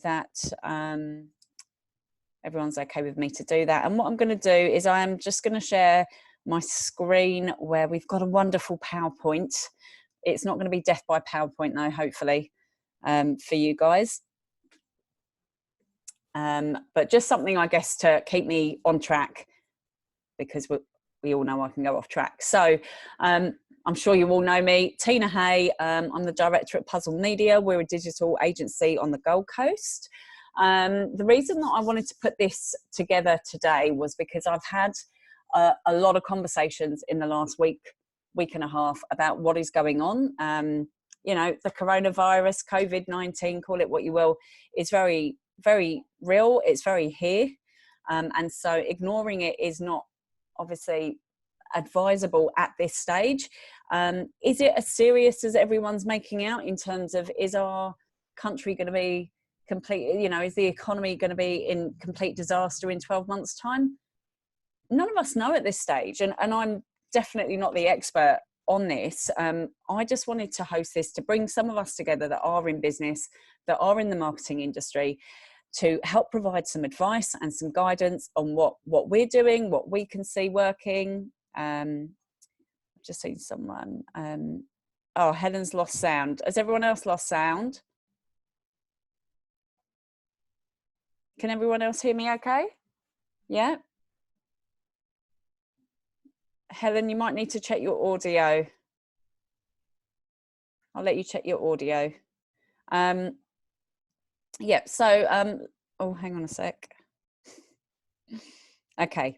that everyone's okay with me to do that. And what I'm going to do is I am just going to share my screen where we've got a wonderful PowerPoint. It's not going to be death by PowerPoint though, hopefully, for you guys. But just something, I guess, to keep me on track, because we all know I can go off track. So I'm sure you all know me, Tina Hay. I'm the director at Puzzle Media. We're a digital agency on the Gold Coast. The reason that I wanted to put this together today was because I've had a lot of conversations in the last week and a half about what is going on. You know, the coronavirus, COVID-19, call it what you will, is very, very real. It's very here. And so ignoring it is not obviously advisable at this stage. Is it as serious as everyone's making out in terms of, is our country going to be complete, you know, is the economy going to be in complete disaster in 12 months time? None of us know at this stage, and I'm definitely not the expert on this. I just wanted to host this to bring some of us together that are in business, that are in the marketing industry, to help provide some advice and some guidance on what we're doing, what we can see working. I've just seen someone, oh, Helen's lost sound. Has everyone else lost sound? Can everyone else hear me okay? Yeah? Helen, you might need to check your audio. I'll let you check your audio. Yeah, so, oh, hang on a sec. Okay.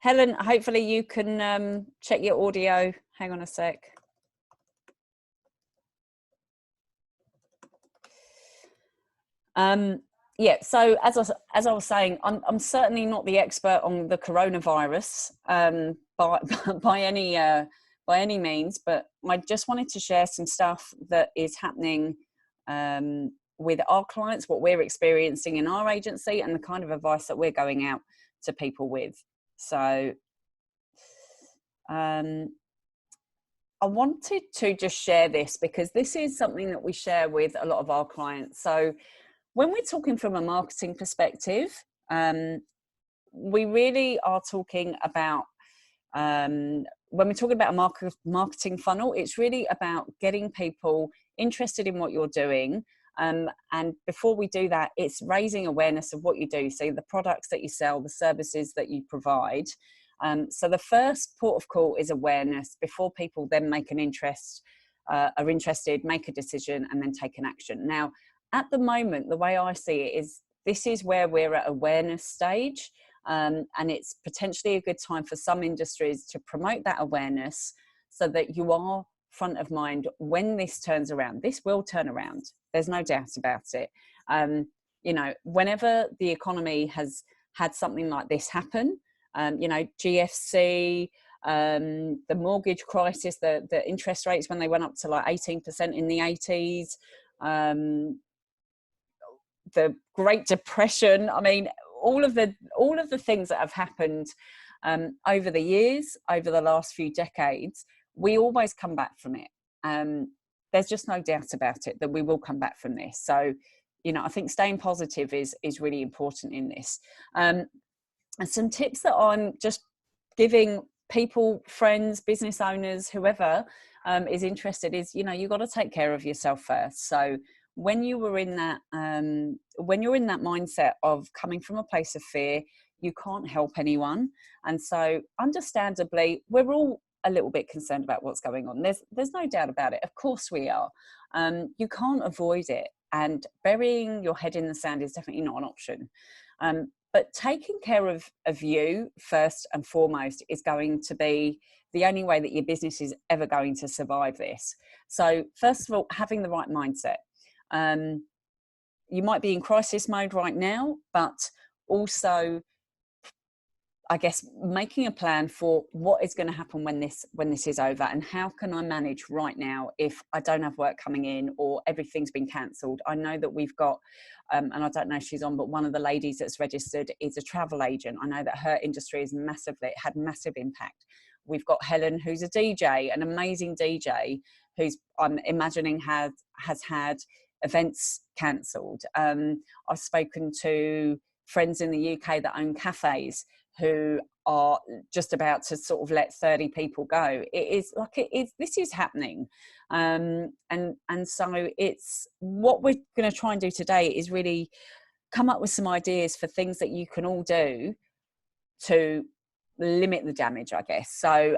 Helen, hopefully you can check your audio. Hang on a sec. Yeah, so as I was saying, I'm certainly not the expert on the coronavirus by any means, but I just wanted to share some stuff that is happening with our clients, what we're experiencing in our agency, and the kind of advice that we're going out to people with. So I wanted to just share this because this is something that we share with a lot of our clients. So when we're talking from a marketing perspective, we really are talking about, when we're talking about a marketing funnel, it's really about getting people interested in what you're doing. And before we do that, it's raising awareness of what you do. So the products that you sell, the services that you provide. So the first port of call is awareness before people then make an interest, are interested, make a decision, and then take an action. Now, at the moment, the way I see it is this is where we're at awareness stage, and it's potentially a good time for some industries to promote that awareness so that you are front of mind when this turns around. This will turn around. There's no doubt about it. You know, whenever the economy has had something like this happen, you know, GFC, the mortgage crisis, the interest rates when they went up to like 18% in the 80s, the Great Depression. I mean, all of the things that have happened over the years, over the last few decades, we always come back from it. There's just no doubt about it that we will come back from this. So, you know, I think staying positive is really important in this. And some tips that I'm just giving people, friends, business owners, whoever is interested is, you know, you've got to take care of yourself first. So when you're in that mindset of coming from a place of fear, you can't help anyone. And so understandably, we're all a little bit concerned about what's going on. There's no doubt about it. Of course we are. You can't avoid it. And burying your head in the sand is definitely not an option. But taking care of you first and foremost is going to be the only way that your business is ever going to survive this. So first of all, having the right mindset. You might be in crisis mode right now, but also, I guess, making a plan for what is going to happen when this is over, and how can I manage right now if I don't have work coming in or everything's been cancelled. I know that we've got, and I don't know if she's on, but one of the ladies that's registered is a travel agent. I know that her industry is had massive impact. We've got Helen, who's a DJ, an amazing DJ, who's I'm imagining has had events cancelled. I've spoken to friends in the UK that own cafes who are just about to sort of let 30 people go. This is happening. And so it's what we're going to try and do today is really come up with some ideas for things that you can all do to limit the damage, I guess. So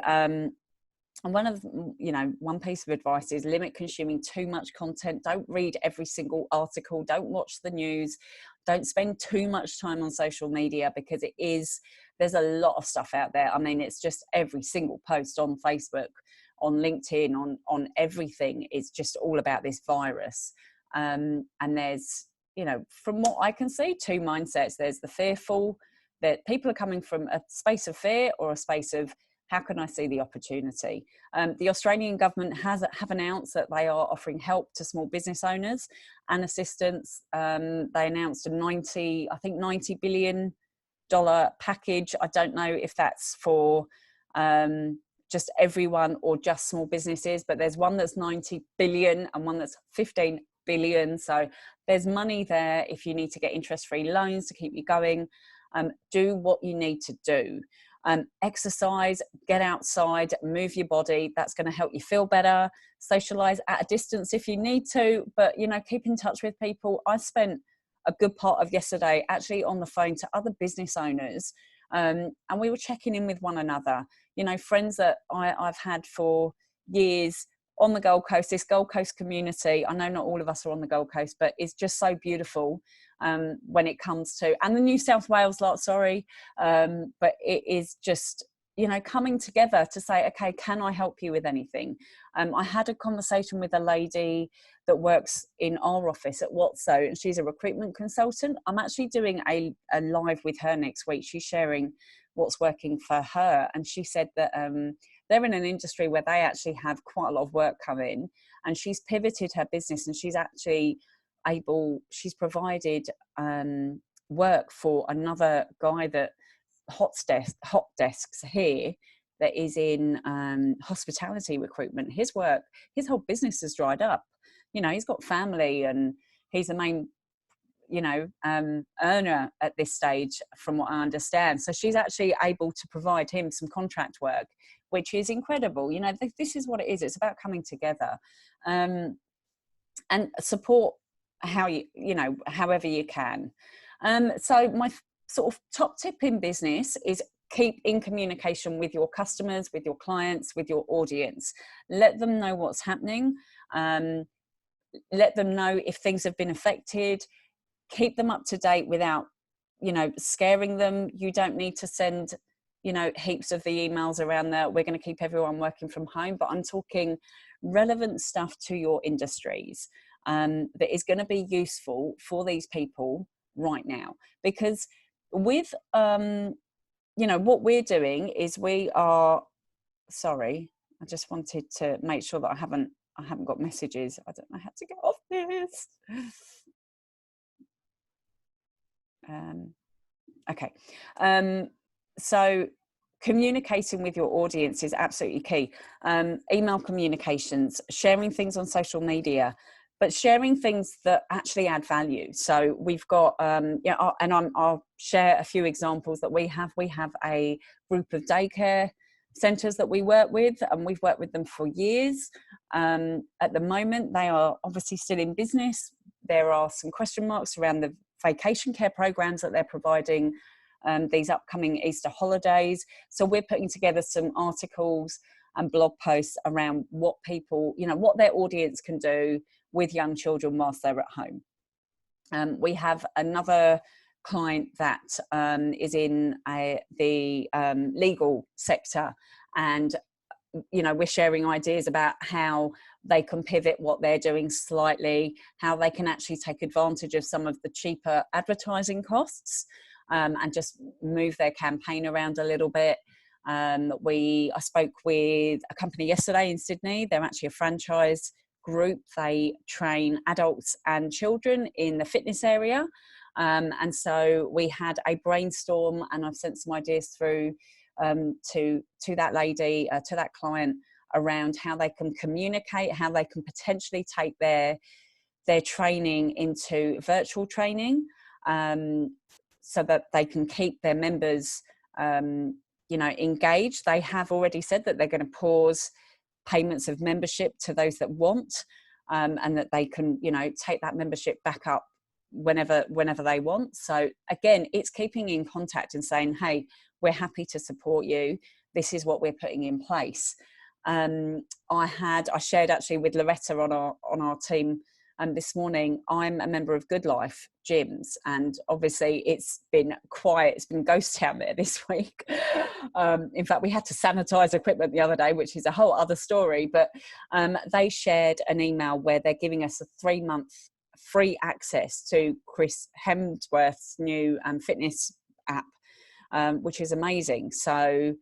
and one piece of advice is limit consuming too much content. Don't read every single article. Don't watch the news. Don't spend too much time on social media, because there's a lot of stuff out there. I mean, it's just every single post on Facebook, on LinkedIn, on everything is just all about this virus. And there's, from what I can see, two mindsets. There's the fearful, that people are coming from a space of fear or a space of, how can I see the opportunity? The Australian government have announced that they are offering help to small business owners and assistance. They announced a $90 billion package. I don't know if that's for just everyone or just small businesses, but there's one that's 90 billion and one that's 15 billion. So there's money there if you need to get interest-free loans to keep you going. Do what you need to do. Exercise, get outside, move your body. That's going to help you feel better. Socialize at a distance if you need to, but keep in touch with people. I spent a good part of yesterday actually on the phone to other business owners, and we were checking in with one another. Friends that I've had for years on the Gold Coast. This Gold Coast community, I know not all of us are on the Gold Coast, but it's just so beautiful when it comes to, and the New South Wales lot, but it is just, coming together to say, okay, can I help you with anything? I had a conversation with a lady that works in our office at Watso, and she's a recruitment consultant. I'm actually doing a live with her next week. She's sharing what's working for her, and she said that they're in an industry where they actually have quite a lot of work come in, and she's pivoted her business, and she's actually she's provided work for another guy that hot desks here that is in hospitality recruitment. His whole business has dried up. He's got family and he's the main earner at this stage, from what I understand. So she's actually able to provide him some contract work, which is incredible. This is what it is. It's about coming together and support however you can. So my sort of top tip in business is keep in communication with your customers, with your clients, with your audience. Let them know what's happening. Let them know if things have been affected. Keep them up to date without, scaring them. You don't need to send, heaps of the emails around that we're going to keep everyone working from home, but I'm talking relevant stuff to your industries that is going to be useful for these people right now. Because with, what we're doing is sorry, I just wanted to make sure that I haven't got messages. I don't know how to get off this. Okay. So communicating with your audience is absolutely key. Email communications, sharing things on social media, but sharing things that actually add value. So we've got, I'll share a few examples that we have. We have a group of daycare centres that we work with, and we've worked with them for years. At the moment, they are obviously still in business. There are some question marks around the vacation care programs that they're providing these upcoming Easter holidays. So we're putting together some articles and blog posts around what people, what their audience can do with young children whilst they're at home. We have another client that is in the legal sector, and we're sharing ideas about how they can pivot what they're doing slightly, how they can actually take advantage of some of the cheaper advertising costs and just move their campaign around a little bit. I spoke with a company yesterday in Sydney. They're actually a franchise group. They train adults and children in the fitness area. And so we had a brainstorm, and I've sent some ideas through to that lady, to that client, around how they can communicate, how they can potentially take their their training into virtual training, so that they can keep their members, engaged. They have already said that they're going to pause payments of membership to those that want, and that they can, take that membership back up whenever they want. So again, it's keeping in contact and saying, hey, we're happy to support you. This is what we're putting in place. I shared actually with Loretta on our team this morning. I'm a member of Good Life gyms, and obviously it's been quiet. It's been ghost town there this week. In fact, we had to sanitize equipment the other day, which is a whole other story. But they shared an email where they're giving us a 3-month free access to Chris Hemsworth's new fitness app, which is amazing. So,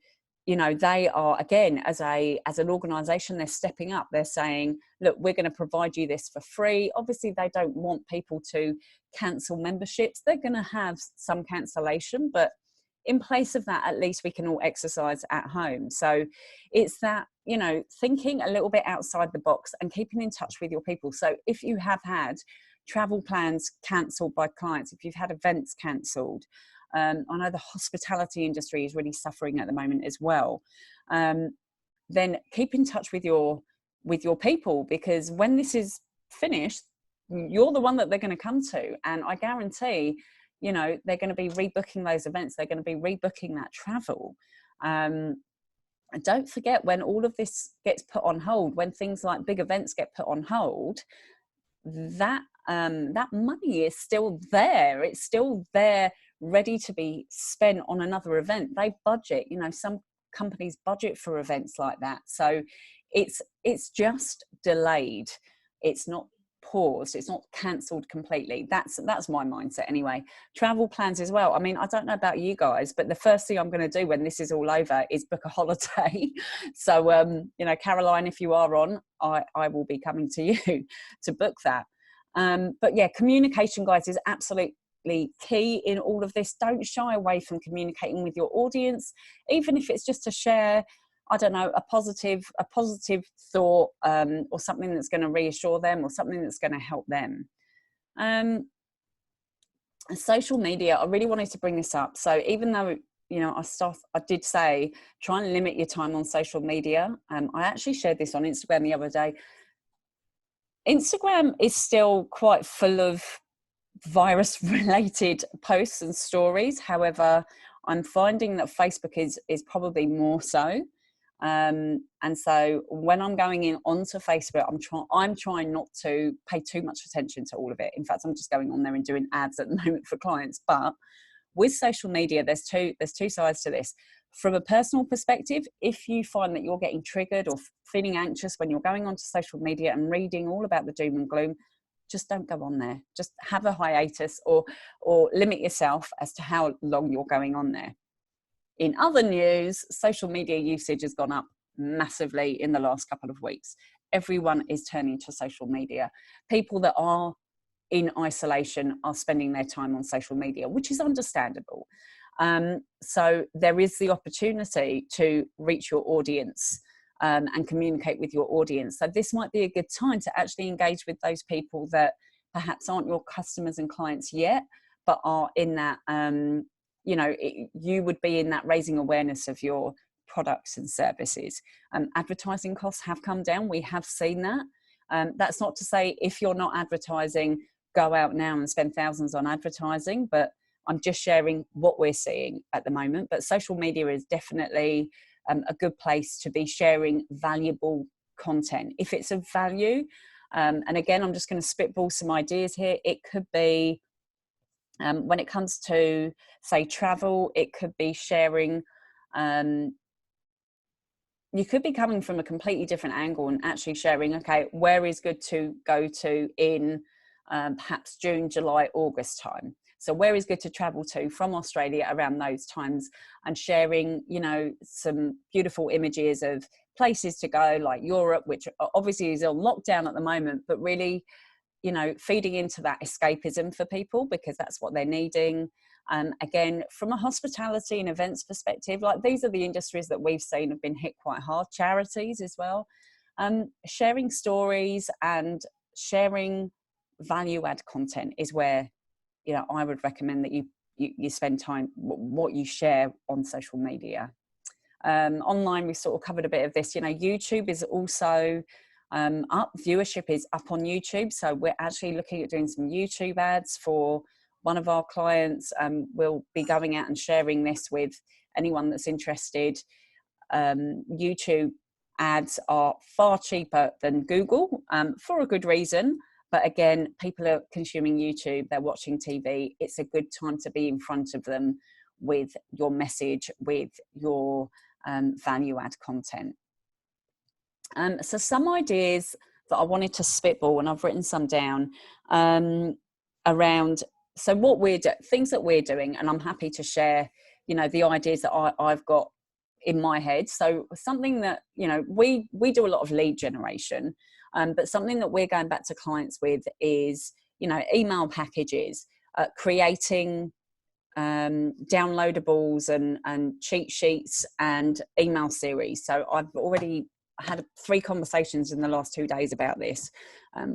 they are, again, as an organization, they're stepping up. They're saying, look, we're going to provide you this for free. Obviously, they don't want people to cancel memberships. They're going to have some cancellation, but in place of that, at least we can all exercise at home. So it's that, thinking a little bit outside the box and keeping in touch with your people. So if you have had travel plans cancelled by clients, if you've had events cancelled, I know the hospitality industry is really suffering at the moment as well. Then keep in touch with your people, because when this is finished, you're the one that they're going to come to, and I guarantee, they're going to be rebooking those events. They're going to be rebooking that travel. And don't forget, when all of this gets put on hold, when things like big events get put on hold, that money is still there. It's still there, ready to be spent on another event. They budget, some companies budget for events like that. So it's just delayed. It's not paused. It's not cancelled completely. That's my mindset anyway. Travel plans as well. I mean, I don't know about you guys, but the first thing I'm going to do when this is all over is book a holiday. So, Caroline, if you are on, I will be coming to you to book that. But yeah, communication, guys, is absolutely key in all of this. Don't shy away from communicating with your audience, even if it's just to share, I don't know, a positive thought, or something that's going to reassure them, or something that's going to help them. Social media, I really wanted to bring this up. So even though, I did say, try and limit your time on social media. I actually shared this on Instagram the other day. Instagram is still quite full of virus related posts and stories. However, I'm finding that Facebook is probably more so. And so when I'm going in onto Facebook, I'm trying not to pay too much attention to all of it. In fact, I'm just going on there and doing ads at the moment for clients. But with social media, there's two sides to this. From a personal perspective, if you find that you're getting triggered or feeling anxious when you're going onto social media and reading all about the doom and gloom, just don't go on there. Just have a hiatus, or limit yourself as to how long you're going on there. In other news, social media usage has gone up massively in the last couple of weeks. Everyone is turning to social media. People that are in isolation are spending their time on social media, which is understandable. So there is the opportunity to reach your audience, and communicate with your audience. So this might be a good time to actually engage with those people that perhaps aren't your customers and clients yet, but are in that, you would be in that raising awareness of your products and services. Advertising costs have come down. We have seen that. That's not to say if you're not advertising, go out now and spend thousands on advertising, but I'm just sharing what we're seeing at the moment. But social media is definitely a good place to be sharing valuable content. If it's of value, and again, I'm just going to spitball some ideas here. It could be, when it comes to, say, travel, it could be sharing, you could be coming from a completely different angle and actually sharing, okay, where is good to go to in perhaps June, July, August time. So where is good to travel to from Australia around those times, and sharing, some beautiful images of places to go, like Europe, which obviously is on lockdown at the moment, but really, feeding into that escapism for people, because that's what they're needing. Again, from a hospitality and events perspective, like these are the industries that we've seen have been hit quite hard. Charities as well. Sharing stories and sharing value add content is where, you know, I would recommend that you spend time, what you share on social media. Online, we sort of covered a bit of this. You know, YouTube is also up. Viewership is up on YouTube. So we're actually looking at doing some YouTube ads for one of our clients. We'll be going out and sharing this with anyone that's interested. YouTube ads are far cheaper than Google, for a good reason. But again, people are consuming YouTube, they're watching TV. It's a good time to be in front of them with your message, with your value add content. So some ideas that I wanted to spitball, and I've written some down, around, so what we're things that we're doing, and I'm happy to share, you know, the ideas that I've got in my head. So something that, you know, we do a lot of lead generation, but something that we're going back to clients with is, you know, email packages, creating downloadables and cheat sheets and email series. So I've already had 3 conversations in the last 2 days about this,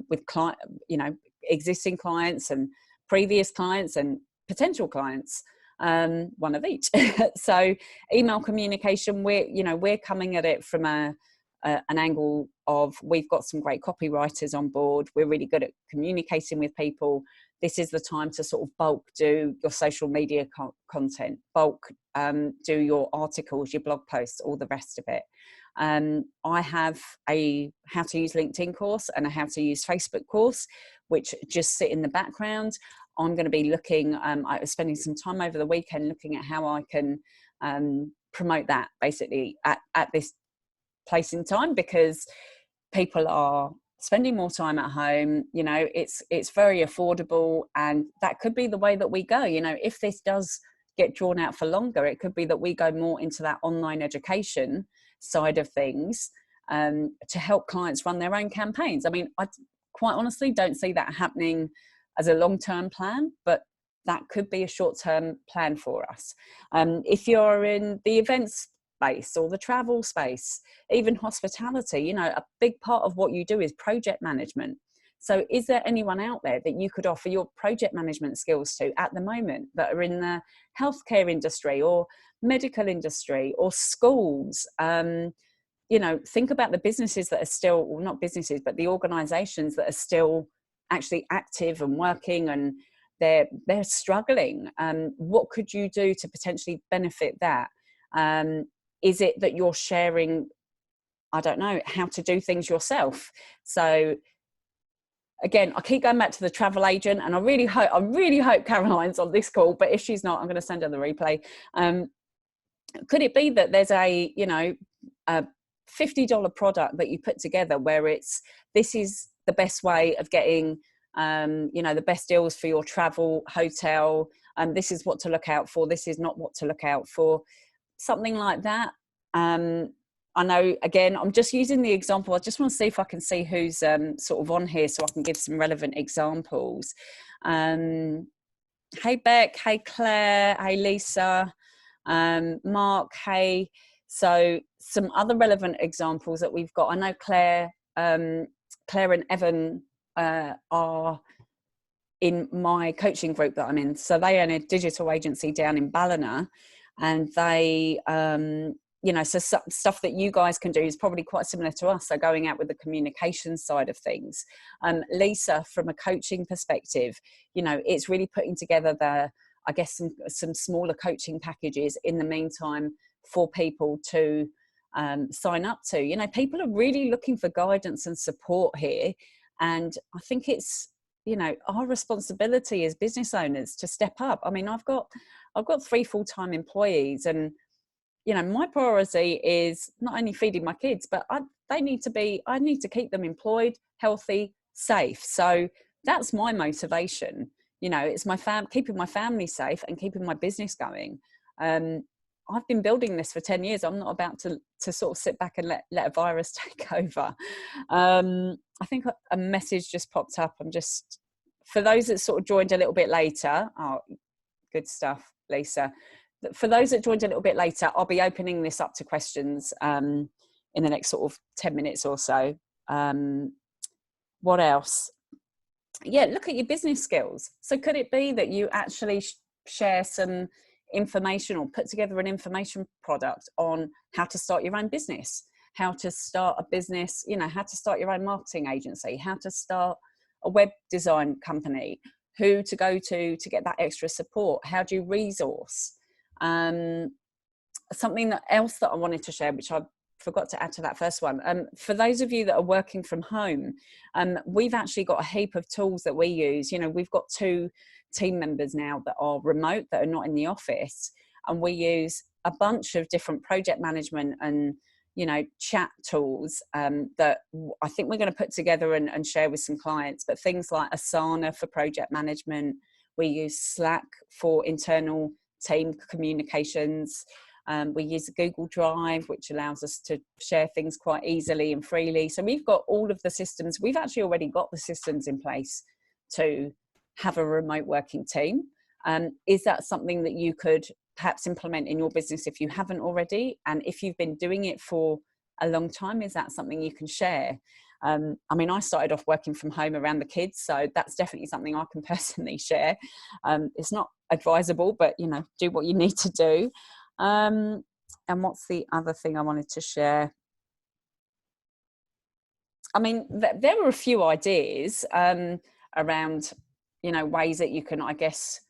with client, you know, existing clients and previous clients and potential clients, one of each. So email communication, we're coming at it from an angle of, we've got some great copywriters on board. We're really good at communicating with people. This is the time to sort of bulk do your social media content, bulk do your articles, your blog posts, all the rest of it. I have a how to use LinkedIn course and a how to use Facebook course, which just sit in the background. I'm going to be looking, I was spending some time over the weekend looking at how I can promote that basically at this place in time, because people are spending more time at home. You know, it's very affordable, and that could be the way that we go. You know, if this does get drawn out for longer, it could be that we go more into that online education side of things, to help clients run their own campaigns. I mean, I quite honestly don't see that happening as a long-term plan, but that could be a short-term plan for us. If you're in the events space or the travel space, even hospitality, you know, a big part of what you do is project management. So is there anyone out there that you could offer your project management skills to at the moment that are in the healthcare industry or medical industry or schools? You know, think about the businesses that are still, well, not businesses, but the organizations that are still actually active and working, and they're struggling. What could you do to potentially benefit that? Is it that you're sharing, I don't know, how to do things yourself? So again, I keep going back to the travel agent, and I really hope Caroline's on this call, but if she's not, I'm going to send her the replay. Could it be that there's a $50 product that you put together where this is the best way of getting, the best deals for your travel, hotel, and this is what to look out for, this is not what to look out for, something like that. I know, again, I'm just using the example. I just want to see if I can see who's sort of on here so I can give some relevant examples. Hey, Beck. Hey, Claire. Hey, Lisa. Mark. Hey. So some other relevant examples that we've got. I know Claire and Evan are in my coaching group that I'm in. So they own a digital agency down in Ballina, and they... so stuff that you guys can do is probably quite similar to us. So going out with the communication side of things. Lisa, from a coaching perspective, you know, it's really putting together some smaller coaching packages in the meantime for people to sign up to. You know, people are really looking for guidance and support here. And I think it's, you know, our responsibility as business owners to step up. I mean, I've got 3 full-time employees, and you know, my priority is not only feeding my kids, but I need to keep them employed, healthy, safe. So that's my motivation. You know, it's keeping my family safe and keeping my business going. I've been building this for 10 years. I'm not about to sort of sit back and let a virus take over. I think a message just popped up. For those that sort of joined a little bit later, oh, good stuff, Lisa. For those that joined a little bit later, I'll be opening this up to questions in the next sort of 10 minutes or so. What else? yeah, look at your business skills. So could it be that you actually share some information or put together an information product on how to start your own business, how to start a business, you know, how to start your own marketing agency, how to start a web design company, who to go to get that extra support, how do you resource? Something else that I wanted to share, which I forgot to add to that first one. For those of you that are working from home, we've actually got a heap of tools that we use. You know, we've got 2 team members now that are remote, that are not in the office, and we use a bunch of different project management and, you know, chat tools that I think we're going to put together and share with some clients. But things like Asana for project management, we use Slack for internal team communications. We use Google Drive, which allows us to share things quite easily and freely. So we've got all of the systems. We've actually already got the systems in place to have a remote working team. Is that something that you could perhaps implement in your business if you haven't already? And if you've been doing it for a long time, is that something you can share? I mean, I started off working from home around the kids, so that's definitely something I can personally share. It's not advisable, but, you know, do what you need to do. And what's the other thing I wanted to share? I mean, there were a few ideas around, you know, ways that you can, I guess,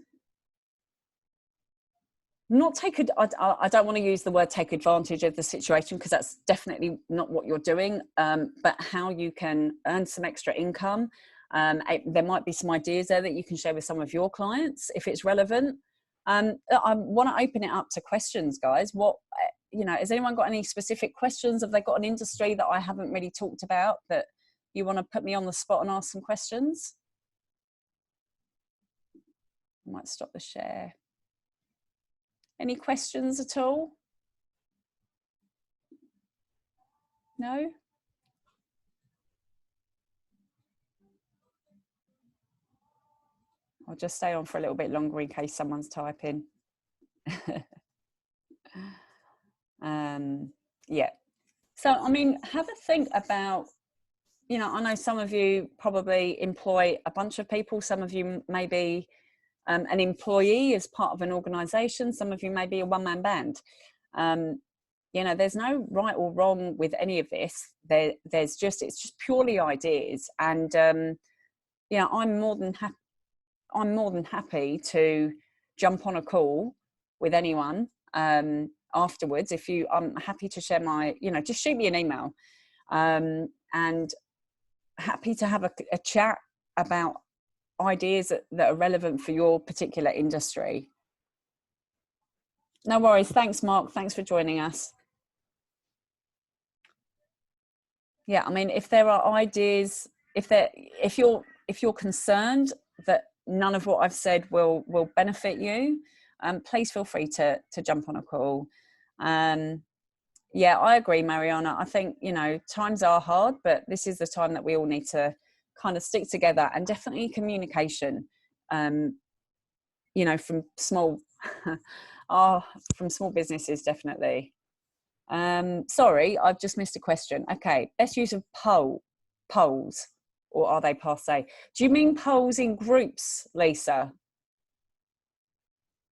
not take it. I don't want to use the word take advantage of the situation, because that's definitely not what you're doing, but how you can earn some extra income. There might be some ideas there that you can share with some of your clients if it's relevant. I want to open it up to questions, guys. What, you know, has anyone got any specific questions? Have they got an industry that I haven't really talked about that you want to put me on the spot and ask some questions? I might stop the share. Any questions at all? No? I'll just stay on for a little bit longer in case someone's typing. Yeah. So, I mean, have a think about, you know, I know some of you probably employ a bunch of people. Some of you may be an employee as part of an organization. Some of you may be a one-man band. You know, there's no right or wrong with any of this. It's just purely ideas. And, you know, I'm more than happy to jump on a call with anyone afterwards. I'm happy to share my, you know, just shoot me an email, and happy to have a chat about ideas that are relevant for your particular industry. No worries. Thanks, Mark. Thanks for joining us. Yeah, I mean, if there are ideas, if you're concerned that none of what I've said will benefit you, please feel free to jump on a call. Yeah, I agree, Mariana. I think, you know, times are hard, but this is the time that we all need to kind of stick together, and definitely communication. You know, from small from small businesses, definitely. Sorry, I've just missed a question. Okay, best use of polls, or are they passe? Do you mean polls in groups, Lisa?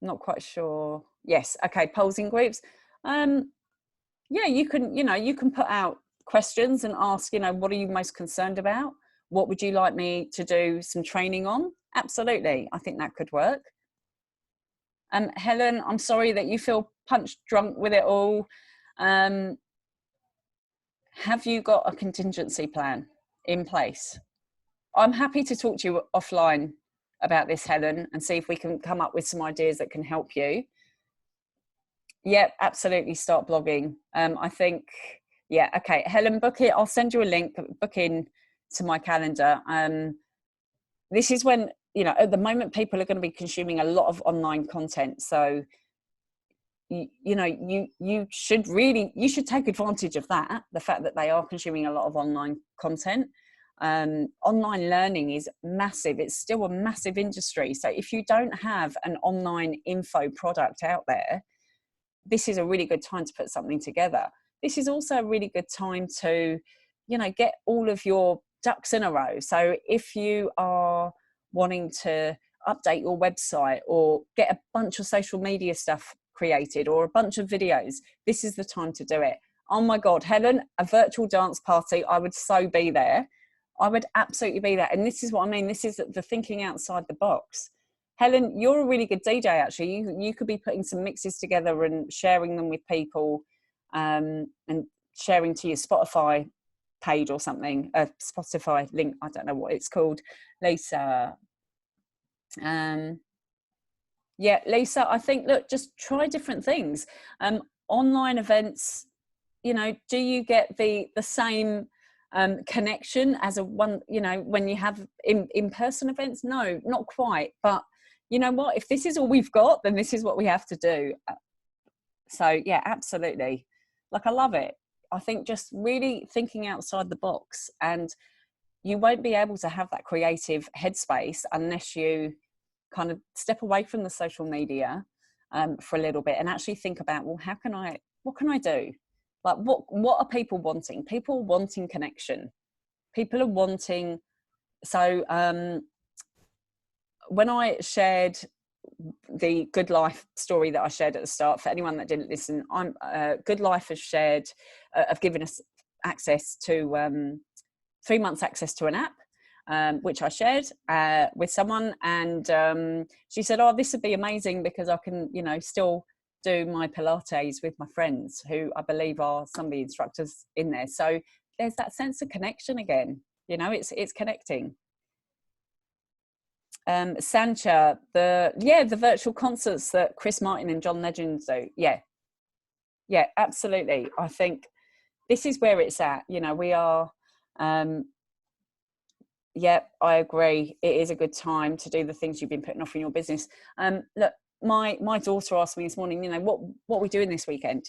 Not quite sure. Yes, okay, polls in groups. Yeah, you can put out questions and ask, you know, what are you most concerned about? What would you like me to do some training on? Absolutely, I think that could work. Helen, I'm sorry that you feel punch drunk with it all. Have you got a contingency plan in place? I'm happy to talk to you offline about this, Helen, and see if we can come up with some ideas that can help you. Yeah, absolutely. Start blogging. I think, yeah, okay. Helen, book it. I'll send you a link, book in to my calendar. This is when, you know, at the moment, people are going to be consuming a lot of online content. So, you know, you should take advantage of that, the fact that they are consuming a lot of online content. Online learning is massive. It's still a massive industry. So if you don't have an online info product out there, this is a really good time to put something together. This is also a really good time to, you know, get all of your ducks in a row. So if you are wanting to update your website or get a bunch of social media stuff created or a bunch of videos, this is the time to do it. Oh my God, Helen, a virtual dance party, I would so be there. I would absolutely be there. And this is what I mean. This is the thinking outside the box. Helen, you're a really good DJ, actually. You could be putting some mixes together and sharing them with people, and sharing to your Spotify page or something, a Spotify link. I don't know what it's called. Lisa. Yeah, Lisa, I think, look, just try different things. Online events, you know, do you get the same connection as a one, you know, when you have in-person events? No, not quite. But you know what, if this is all we've got, then this is what we have to do. So yeah, absolutely. Like, I love it. I think just really thinking outside the box, and you won't be able to have that creative headspace unless you kind of step away from the social media for a little bit and actually think about, well, what can I do? Like, what are people wanting? People are wanting connection. People are wanting, so when I shared the Good Life story that I shared at the start, for anyone that didn't listen, Good Life has shared, have given us access to 3 months access to an app, which I shared with someone, and she said, oh, this would be amazing because I can, you know, still do my Pilates with my friends, who I believe are some of the instructors in there. So there's that sense of connection again, you know, it's connecting. Sancha, the virtual concerts that Chris Martin and John Legend do. Yeah, absolutely. I think this is where it's at. You know, we are, yeah, I agree. It is a good time to do the things you've been putting off in your business. Look, my daughter asked me this morning, you know, what are we doing this weekend?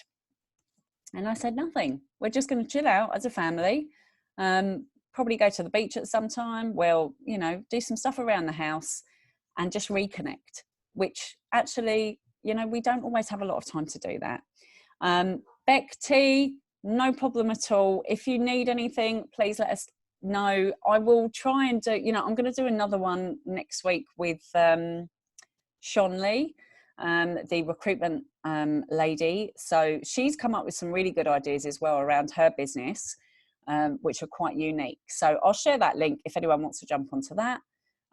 And I said, nothing. We're just going to chill out as a family. Probably go to the beach at some time. We'll, you know, do some stuff around the house and just reconnect, which actually, you know, we don't always have a lot of time to do that. Beck T, no problem at all. If you need anything, please let us know. I will try and do, you know, I'm going to do another one next week with Sean Lee, the recruitment lady. So she's come up with some really good ideas as well around her business, which are quite unique. So I'll share that link if anyone wants to jump onto that.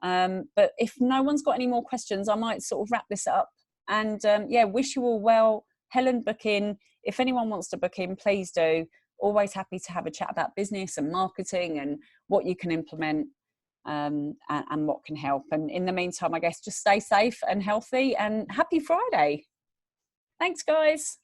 But if no one's got any more questions, I might sort of wrap this up. And yeah, wish you all well. Helen, book in. If anyone wants to book in, please do. Always happy to have a chat about business and marketing and what you can implement, and what can help. And in the meantime, I guess just stay safe and healthy, and happy Friday. Thanks, guys.